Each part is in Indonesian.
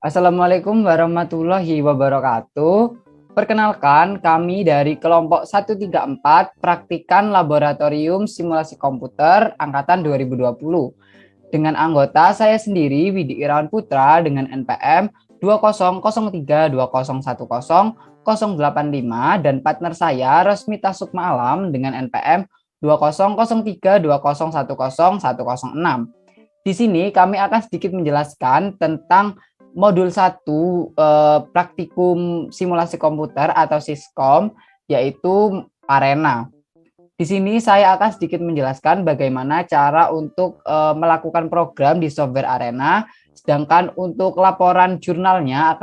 Assalamualaikum warahmatullahi wabarakatuh. Perkenalkan, kami dari kelompok 134 Praktikan Laboratorium Simulasi Komputer Angkatan 2020. Dengan anggota saya sendiri, Widi Irawan Putra dengan NPM 2003201008 dan partner saya Rosmita Sukma Alam dengan NPM 200320110106. Di sini kami akan sedikit menjelaskan tentang modul 1 praktikum simulasi komputer atau Siskom, yaitu Arena. Di sini saya akan sedikit menjelaskan bagaimana cara untuk melakukan program di software Arena, sedangkan untuk laporan jurnalnya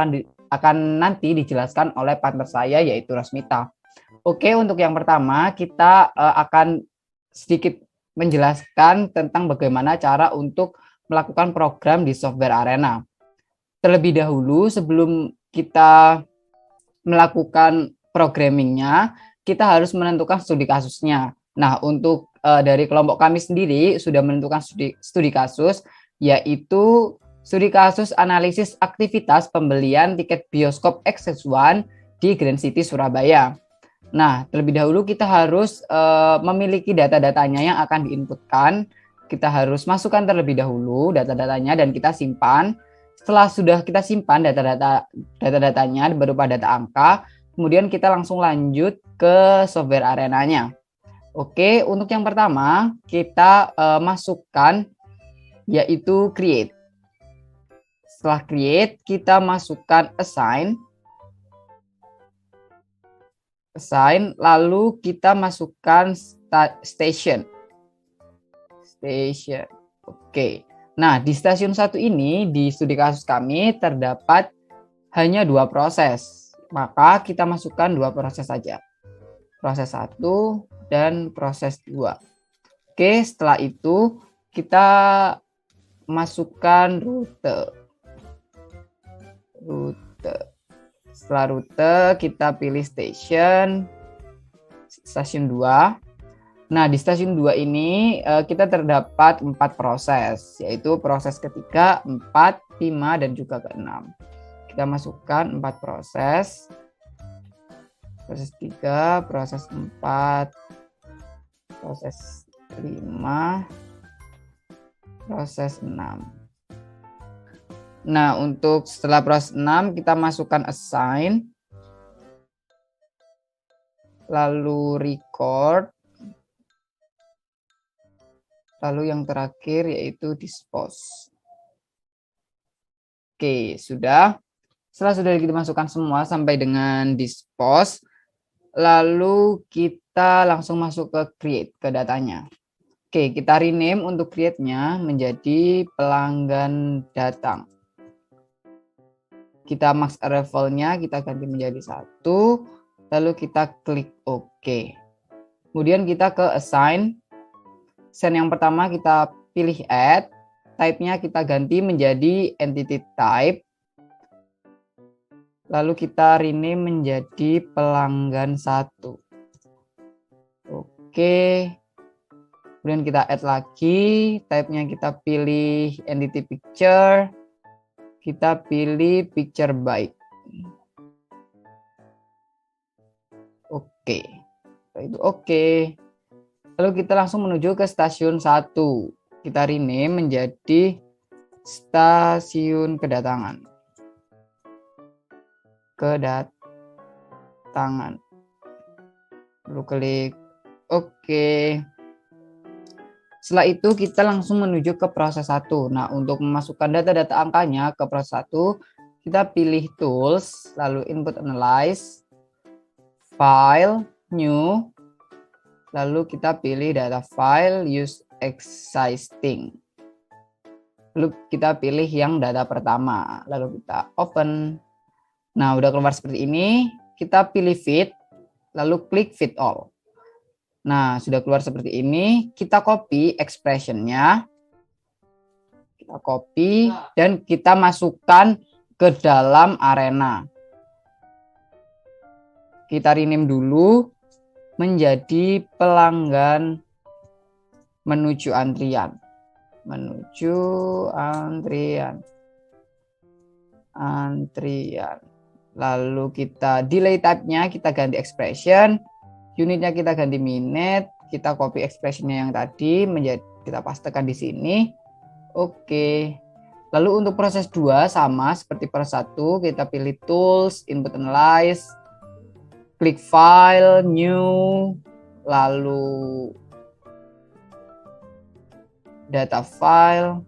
akan nanti dijelaskan oleh partner saya yaitu Rosmita. Oke, untuk yang pertama kita akan sedikit menjelaskan tentang bagaimana cara untuk melakukan program di software Arena. Terlebih dahulu sebelum kita melakukan programmingnya, kita harus menentukan studi kasusnya. Nah, untuk dari kelompok kami sendiri sudah menentukan studi kasus, yaitu studi kasus analisis aktivitas pembelian tiket bioskop XS1 di Grand City Surabaya. Nah, terlebih dahulu kita harus memiliki data-datanya yang akan diinputkan. Kita harus masukkan terlebih dahulu data-datanya dan kita simpan. Setelah sudah kita simpan data-datanya berupa data angka, kemudian kita langsung lanjut ke software arenanya. Oke, untuk yang pertama kita masukkan yaitu create. Setelah create, kita masukkan assign, lalu kita masukkan station. Oke. Nah, di stasiun 1 ini, di studi kasus kami terdapat hanya 2 proses. Maka kita masukkan 2 proses saja. Proses 1 dan proses 2. Oke, setelah itu kita masukkan rute. Setelah rute, kita pilih stasiun 2. Nah, di stasiun 2 ini kita terdapat 4 proses, yaitu proses ketiga, 4, 5, dan juga ke-6. Kita masukkan 4 proses. Proses 3, proses 4, proses 5, proses 6. Nah, untuk setelah proses 6, kita masukkan assign, lalu record, lalu yang terakhir yaitu dispose. Oke, sudah. Setelah sudah kita masukkan semua sampai dengan dispose, lalu kita langsung masuk ke create, ke datanya. Oke, kita rename untuk create-nya menjadi pelanggan datang. Kita max arrival-nya kita ganti menjadi 1, lalu kita klik OK. Kemudian kita ke assign. Yang pertama kita pilih add, type-nya kita ganti menjadi entity type, lalu kita rename menjadi pelanggan 1. Oke, kemudian kita add lagi, type-nya kita pilih entity picture, kita pilih picture byte. Oke, itu oke. Lalu kita langsung menuju ke stasiun 1. Kita rename menjadi stasiun kedatangan. Lalu klik OK. Setelah itu kita langsung menuju ke proses 1. Nah, untuk memasukkan data-data angkanya ke proses 1, kita pilih tools, lalu input analyze, file, new, lalu kita pilih data file use existing. Lalu kita pilih yang data pertama, lalu kita open. Nah, udah keluar seperti ini, kita pilih fit, lalu klik fit all. Nah, sudah keluar seperti ini, kita copy expression-nya. Kita copy dan kita masukkan ke dalam arena. Kita rename dulu menjadi pelanggan menuju antrian. antrian. Lalu kita delay type-nya kita ganti expression, unitnya kita ganti minute, kita copy expression-nya yang tadi menjadi kita pastekan di sini. Oke. Lalu untuk proses 2 sama seperti proses 1, kita pilih tools, input analyze, klik file, new, lalu data file.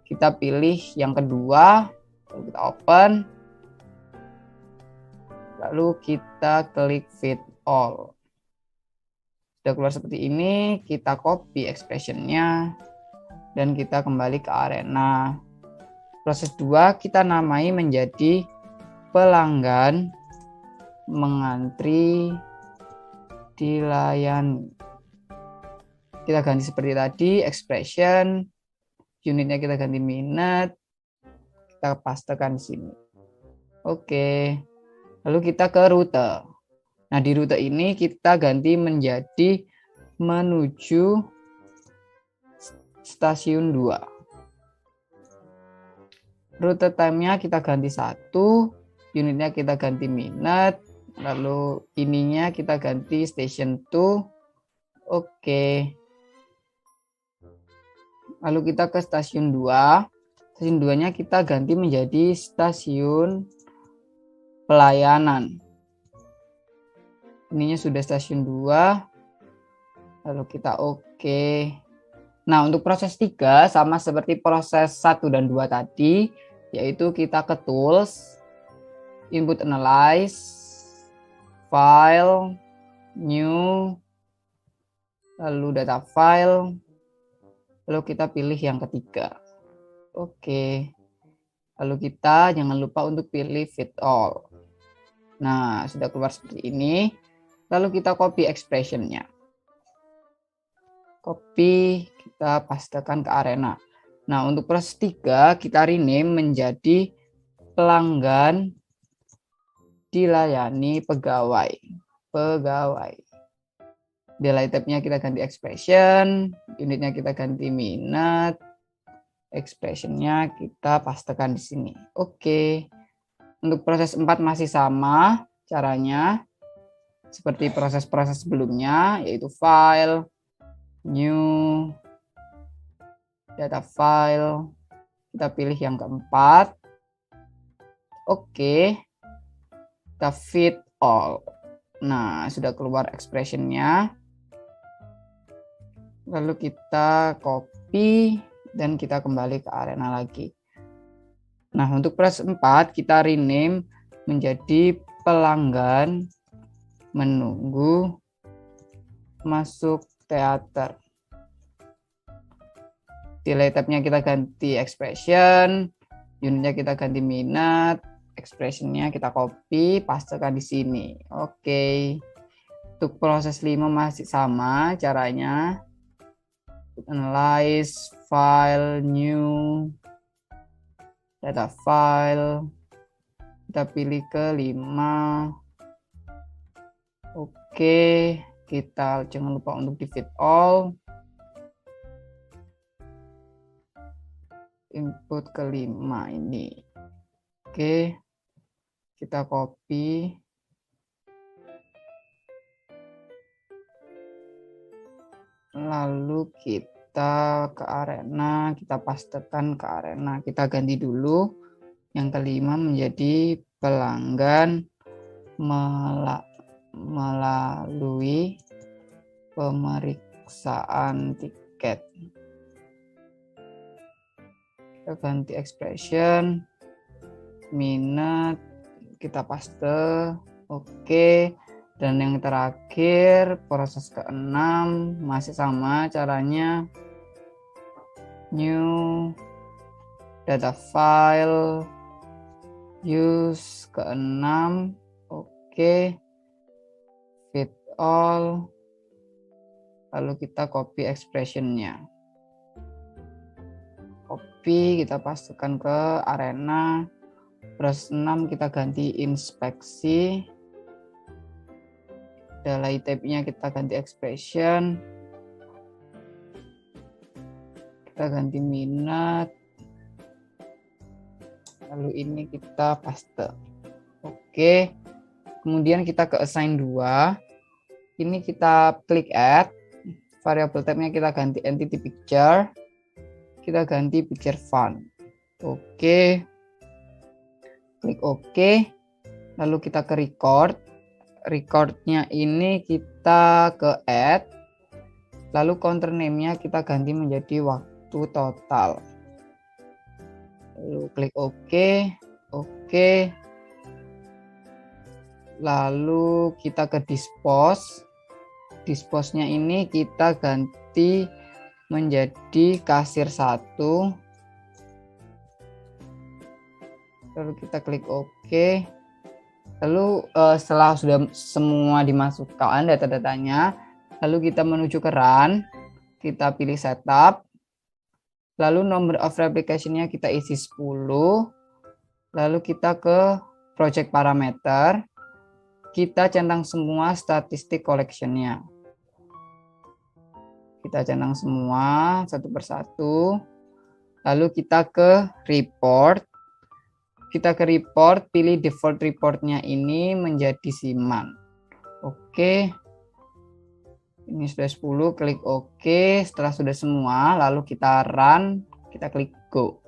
Kita pilih yang kedua, lalu kita open. Lalu kita klik fit all. Sudah keluar seperti ini, kita copy expression-nya dan kita kembali ke arena. Proses 2 kita namai menjadi pelanggan mengantri dilayani. Kita ganti seperti tadi, expression, unitnya kita ganti minute, kita pastekan di sini. Oke, lalu kita ke rute. Nah, di rute ini kita ganti menjadi menuju stasiun 2. Rute time-nya kita ganti 1, unitnya kita ganti minute, lalu ininya kita ganti station 2. Oke. Lalu kita ke stasiun 2. Stasiun 2-nya kita ganti menjadi stasiun pelayanan. Ininya sudah stasiun 2. Lalu kita oke. Nah, untuk proses 3 sama seperti proses 1 dan 2 tadi, yaitu kita ke tools, input analyze, file, new, lalu data file, lalu kita pilih yang ketiga. Oke. Lalu kita jangan lupa untuk pilih fit all. Nah, sudah keluar seperti ini. Lalu kita copy expression-nya. Copy, kita pastekan ke arena. Nah, untuk proses 3 kita rename menjadi pelanggan dilayani pegawai. Delay type-nya kita ganti expression, unitnya kita ganti minute, expression-nya kita pastekan di sini. Oke. Untuk proses 4 masih sama caranya. Seperti proses-proses sebelumnya, yaitu file, new, data file. Kita pilih yang keempat. Oke. Kita fit all. Nah, sudah keluar expression-nya. Lalu kita copy dan kita kembali ke arena lagi. Nah, untuk proses 4 kita rename menjadi pelanggan menunggu masuk teater. Delay type-nya kita ganti expression, unitnya kita ganti minute, expression-nya kita copy, pastekan di sini. Oke. Untuk proses 5 masih sama caranya. Analyze, file, new, data file. Kita pilih ke 5. Oke, kita jangan lupa untuk di fit all. Input ke 5 ini. Oke, kita copy. Lalu kita ke arena, kita pastekan ke arena. Kita ganti dulu yang kelima menjadi pelanggan melalui pemeriksaan tiket. Kita ganti expression, minute, kita paste. Oke. Dan yang terakhir, proses ke-6 masih sama caranya. New, data file, use ke-6. Oke. Fit all. Lalu kita copy expression-nya. Copy, kita pastekan ke arena. Proses 6 kita ganti inspeksi. Delay type-nya kita ganti expression. Kita ganti minute. lalu ini kita paste. Oke, kemudian kita ke assign 2. Ini kita klik add, variable type-nya kita ganti entity picture, kita ganti picture font. Oke, klik OK, lalu kita ke recordnya ini kita ke add, lalu counter name-nya kita ganti menjadi waktu total. Lalu klik OK, lalu kita ke dispose-nya ini kita ganti menjadi kasir 1, lalu kita klik OK, lalu setelah sudah semua dimasukkan data-datanya, lalu kita menuju ke run, kita pilih setup, lalu number of replication-nya kita isi 10, lalu kita ke project parameter, kita centang semua statistik collection-nya. Kita centang semua satu persatu. Lalu kita ke report. Kita ke report, pilih default report-nya ini menjadi Siman. Oke. Ini sudah 10, klik OK. Setelah sudah semua, lalu kita run, kita klik go.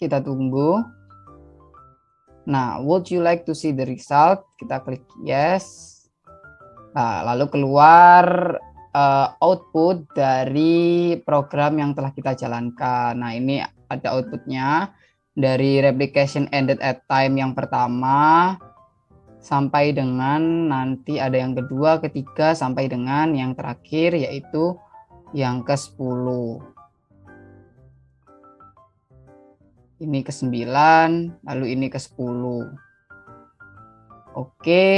Kita tunggu. Nah, would you like to see the result? Kita klik yes. Nah, lalu keluar output dari program yang telah kita jalankan. Nah, ini ada outputnya dari replication ended at time yang pertama sampai dengan nanti ada yang kedua, ketiga, sampai dengan yang terakhir yaitu yang ke-10. Ini ke-9, lalu ini ke-10. Oke,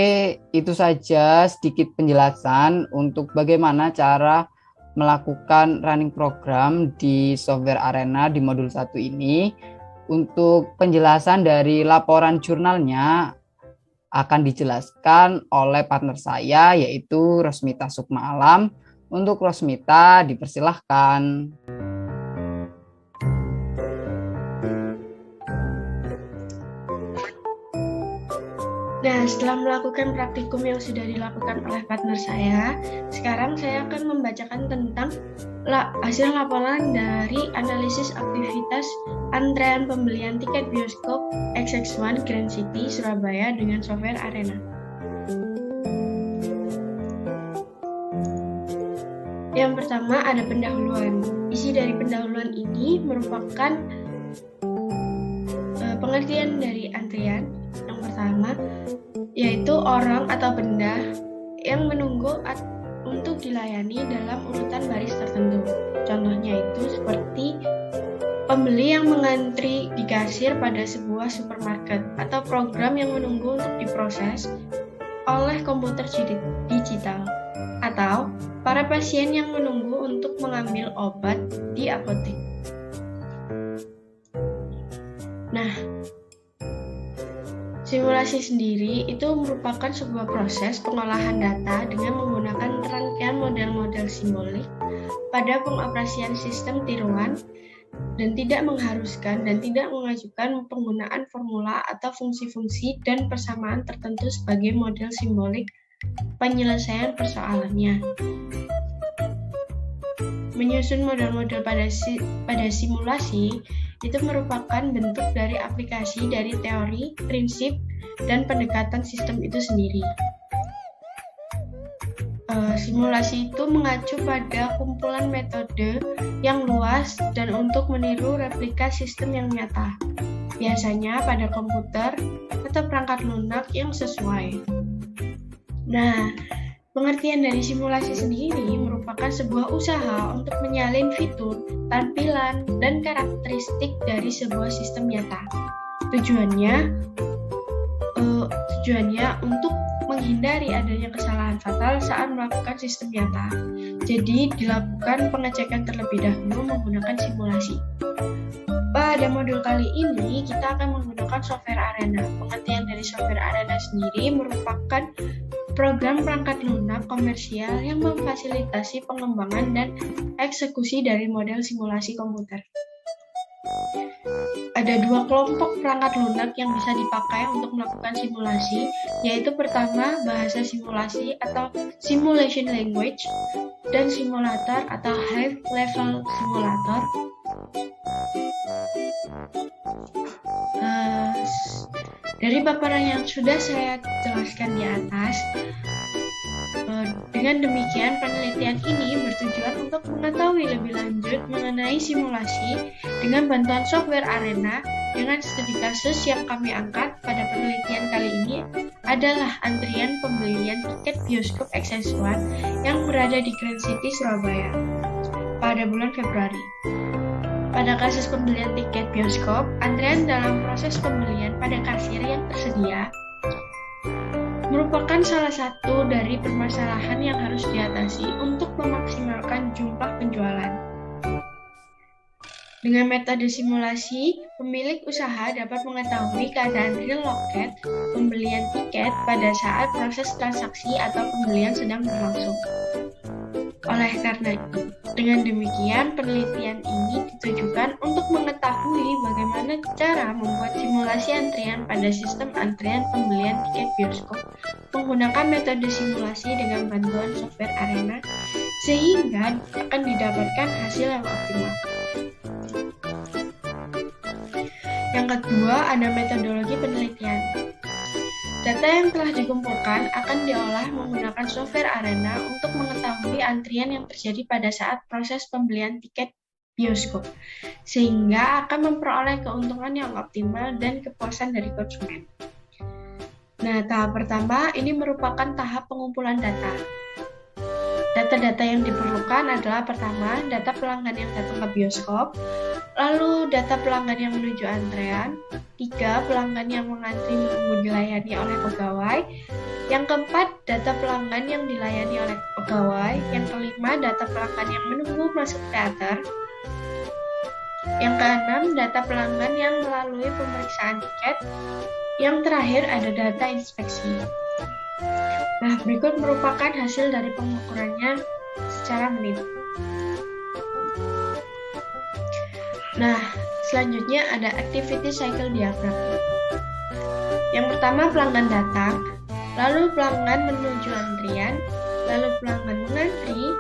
itu saja sedikit penjelasan untuk bagaimana cara melakukan running program di Software Arena di modul 1 ini. Untuk penjelasan dari laporan jurnalnya akan dijelaskan oleh partner saya yaitu Rosmita Sukma Alam. Untuk Rosmita dipersilahkan. Nah, setelah melakukan praktikum yang sudah dilakukan oleh partner saya, sekarang saya akan membacakan tentang hasil laporan dari analisis aktivitas antrean pembelian tiket bioskop XX1 Grand City Surabaya dengan Software Arena. Yang pertama ada pendahuluan. Isi dari pendahuluan ini merupakan pengertian dari antrian. Yang pertama yaitu orang atau benda yang menunggu untuk dilayani dalam urutan baris tertentu. Contohnya itu seperti pembeli yang mengantri di kasir pada sebuah supermarket atau program yang menunggu untuk diproses oleh komputer digital, atau para pasien yang menunggu untuk mengambil obat di apotek. Nah, simulasi sendiri itu merupakan sebuah proses pengolahan data dengan menggunakan rangkaian model-model simbolik pada pengoperasian sistem tiruan dan tidak mengharuskan dan tidak mengajukan penggunaan formula atau fungsi-fungsi dan persamaan tertentu sebagai model simbolik penyelesaian persoalannya. Menyusun model-model pada simulasi itu merupakan bentuk dari aplikasi dari teori, prinsip, dan pendekatan sistem itu sendiri. Simulasi itu mengacu pada kumpulan metode yang luas dan untuk meniru replika sistem yang nyata, biasanya pada komputer atau perangkat lunak yang sesuai. Nah, pengertian dari simulasi sendiri merupakan sebuah usaha untuk menyalin fitur, tampilan, dan karakteristik dari sebuah sistem nyata. Tujuannya untuk menghindari adanya kesalahan fatal saat melakukan sistem nyata. Jadi, dilakukan pengecekan terlebih dahulu menggunakan simulasi. Pada modul kali ini, kita akan menggunakan Software Arena. Pengertian dari Software Arena sendiri merupakan program perangkat lunak komersial yang memfasilitasi pengembangan dan eksekusi dari model simulasi komputer. Ada dua kelompok perangkat lunak yang bisa dipakai untuk melakukan simulasi, yaitu pertama bahasa simulasi atau simulation language dan simulator atau high level simulator. Dari paparan yang sudah saya jelaskan di atas, dengan demikian penelitian ini bertujuan untuk mengetahui lebih lanjut mengenai simulasi dengan bantuan software Arena. Dengan studi kasus yang kami angkat pada penelitian kali ini adalah antrian pembelian tiket bioskop XS1 yang berada di Grand City, Surabaya pada bulan Februari. Pada kasus pembelian tiket bioskop, antrian dalam proses pembelian pada kasir yang tersedia merupakan salah satu dari permasalahan yang harus diatasi untuk memaksimalkan jumlah penjualan. Dengan metode simulasi, pemilik usaha dapat mengetahui keadaan real loket pembelian tiket pada saat proses transaksi atau pembelian sedang berlangsung. Oleh karena itu, dengan demikian penelitian ini ditujukan untuk mengetahui bagaimana cara membuat simulasi antrian pada sistem antrian pembelian tiket bioskop menggunakan metode simulasi dengan bantuan software Arena sehingga akan didapatkan hasil yang optimal. Yang kedua, ada metodologi penelitian. Data yang telah dikumpulkan akan diolah menggunakan software Arena untuk mengetahui antrian yang terjadi pada saat proses pembelian tiket bioskop, sehingga akan memperoleh keuntungan yang optimal dan kepuasan dari konsumen. Nah, tahap pertama ini merupakan tahap pengumpulan data. Data-data yang diperlukan adalah pertama, data pelanggan yang datang ke bioskop, lalu data pelanggan yang menuju antrean, 3. Pelanggan yang mengantri menunggu dilayani oleh pegawai, yang keempat, data pelanggan yang dilayani oleh pegawai, yang kelima, data pelanggan yang menunggu masuk teater, yang keenam, data pelanggan yang melalui pemeriksaan tiket, yang terakhir ada data inspeksi. Nah, berikut merupakan hasil dari pengukurannya secara menit. Nah, selanjutnya ada activity cycle diagram. Yang pertama pelanggan datang, lalu pelanggan menuju antrian, lalu pelanggan mengantri,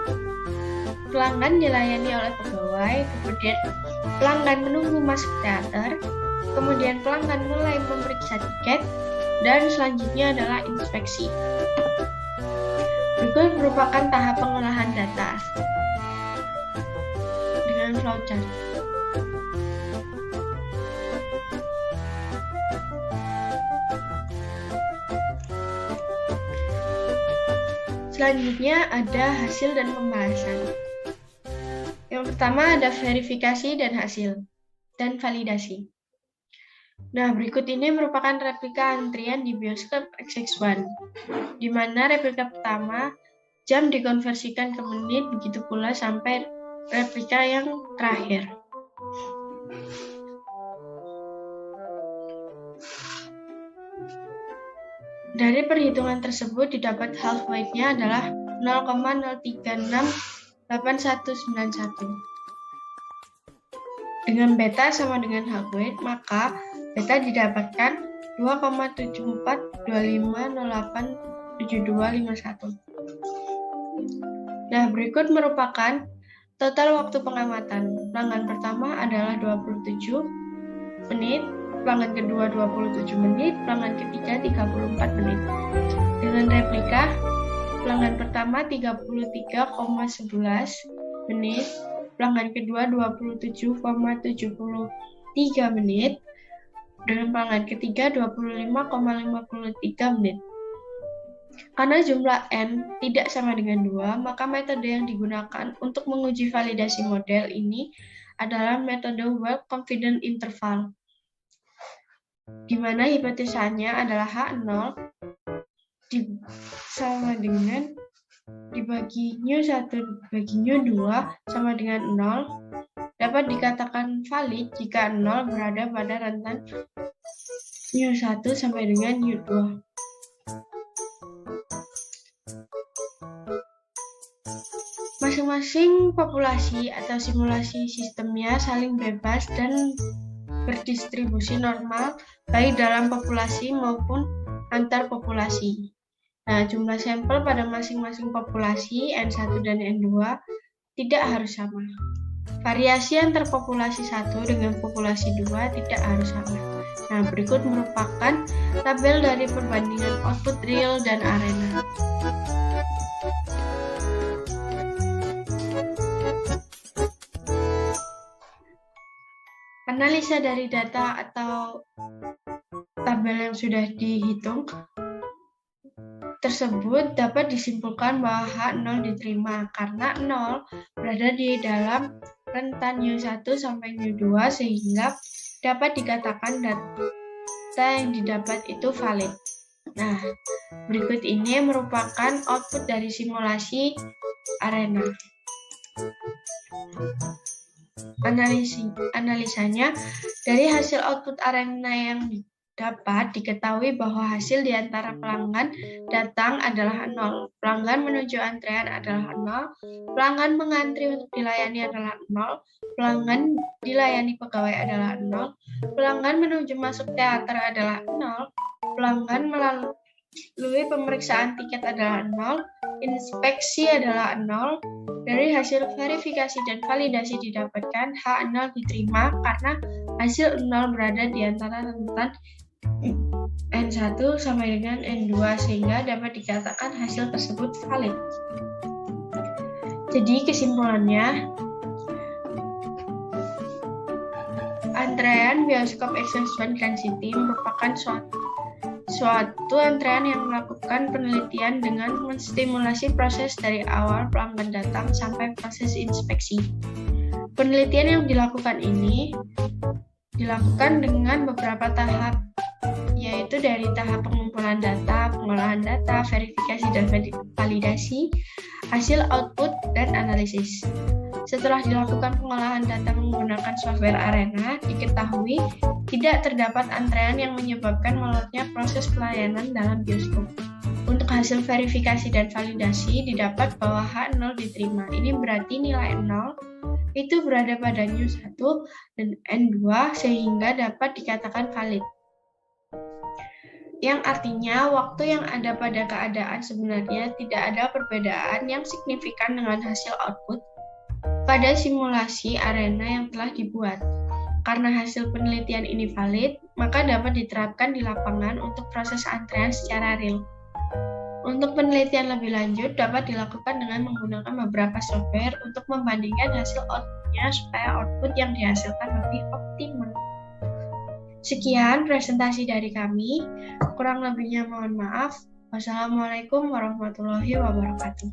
pelanggan dilayani oleh pegawai, kemudian pelanggan menunggu masuk teater, kemudian pelanggan mulai memeriksa tiket, dan selanjutnya adalah inspeksi. Berikut merupakan tahap pengolahan data dengan flowchart. Selanjutnya ada hasil dan pembahasan. Yang pertama ada verifikasi dan hasil, dan validasi. Nah, berikut ini merupakan replika antrian di bioskop XX1, di mana replika pertama jam dikonversikan ke menit, begitu pula sampai replika yang terakhir. Dari perhitungan tersebut didapat half weight-nya adalah 0,0368191. Dengan beta sama dengan half weight, maka beta didapatkan 2,7425087251. Nah, berikut merupakan total waktu pengamatan. Pelanggan pertama adalah 27 menit, pelanggan kedua 27 menit, pelanggan ketiga 34 menit. Dengan replika, pelanggan pertama 33,11 menit, pelanggan kedua 27,73 menit, dengan pelanggan ketiga 25,53 menit. Karena jumlah N tidak sama dengan 2, maka metode yang digunakan untuk menguji validasi model ini adalah metode Well Confidence Interval, di mana hipotesanya adalah H0 sama dengan dibagi N1 bagi N2 sama dengan 0, dapat dikatakan valid jika 0 berada pada rentan N1 sampai dengan N2. Masing-masing populasi atau simulasi sistemnya saling bebas dan berdistribusi normal baik dalam populasi maupun antar populasi. Nah, jumlah sampel pada masing-masing populasi N1 dan N2 tidak harus sama. Variasi antar populasi 1 dengan populasi 2 tidak harus sama. Nah, berikut merupakan tabel dari perbandingan output real dan arena. Analisa dari data atau tabel yang sudah dihitung tersebut dapat disimpulkan bahwa H0 diterima karena 0 berada di dalam rentan U1 sampai U2 sehingga dapat dikatakan data yang didapat itu valid. Nah, berikut ini merupakan output dari simulasi arena. Analisanya, dari hasil output arena yang dapat diketahui bahwa hasil di antara pelanggan datang adalah 0, pelanggan menuju antrean adalah 0, pelanggan mengantri untuk dilayani adalah 0, pelanggan dilayani pegawai adalah 0, pelanggan menuju masuk teater adalah 0, pelanggan melalui pemeriksaan tiket adalah 0, inspeksi adalah 0. Dari hasil verifikasi dan validasi didapatkan H0 diterima karena hasil 0 berada di antara rentan N1 sampai dengan N2 sehingga dapat dikatakan hasil tersebut valid. Jadi kesimpulannya, antrean bioskop exhaustion Grand City merupakan suatu antrean yang melakukan penelitian dengan menstimulasi proses dari awal pelanggan datang sampai proses inspeksi. Penelitian yang dilakukan ini dilakukan dengan beberapa tahap, yaitu dari tahap pengumpulan data, pengolahan data, verifikasi dan validasi, hasil output, dan analisis. Setelah dilakukan pengolahan data menggunakan software Arena, diketahui tidak terdapat antrean yang menyebabkan molornya proses pelayanan dalam bioskop. Untuk hasil verifikasi dan validasi, didapat bahwa H0 diterima. Ini berarti nilai 0 itu berada pada N1 dan N2 sehingga dapat dikatakan valid. Yang artinya waktu yang ada pada keadaan sebenarnya tidak ada perbedaan yang signifikan dengan hasil output pada simulasi arena yang telah dibuat. Karena hasil penelitian ini valid, maka dapat diterapkan di lapangan untuk proses antrean secara real. Untuk penelitian lebih lanjut dapat dilakukan dengan menggunakan beberapa software untuk membandingkan hasil outputnya supaya output yang dihasilkan lebih optimal. Sekian presentasi dari kami, kurang lebihnya mohon maaf. Wassalamualaikum warahmatullahi wabarakatuh.